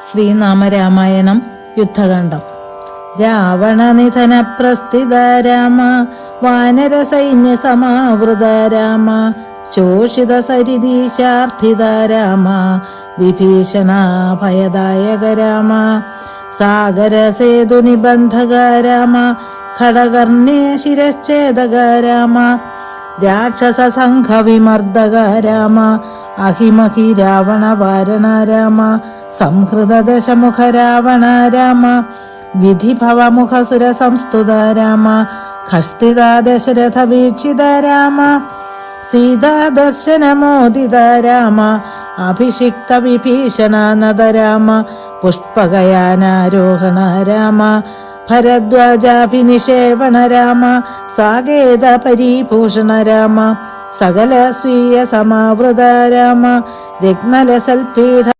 ശ്രീനാമരാമായണം യുദ്ധകാന്ഡം. രാവണനിധന പ്രസ്ഥിത രാമ, വാനര സൈന്യ സമാവൃത രാമ, ശോഷിത സരിദീശാർത്ഥിത രാമ, വിഭീഷണ ഭയദായക രാമ, സാഗര സേതു നിബന്ധക രാമ, ഖഡകർണ്യ ശിരച്ഛേദക രാമ, രാക്ഷസ സംഘ വിമർദ്ദക രാമ, അഹിമഹി രാവണ വാരണ രാമ, സംഹൃത ദശമുഖ രാവണ രാമ, വിധിഭവമുഖ സുര സംസ്തുത രാമ, ഖസ്തിത ദശരഥ വീക്ഷിത രാമ, സീതാ ദർശനമോദിത രാമ, അഭിഷിക്ത വിഭീഷണ നദ രാമ, പുഷ്പകയാനാരോഹണ രാമ, ഭരദ്വാജാഭിനിഷേവണ രാമ, സാകേത പരിഭൂഷണ രാമ, സകല സ്വീയ സമാവൃത രാമ, രത്നലസൽപീഠ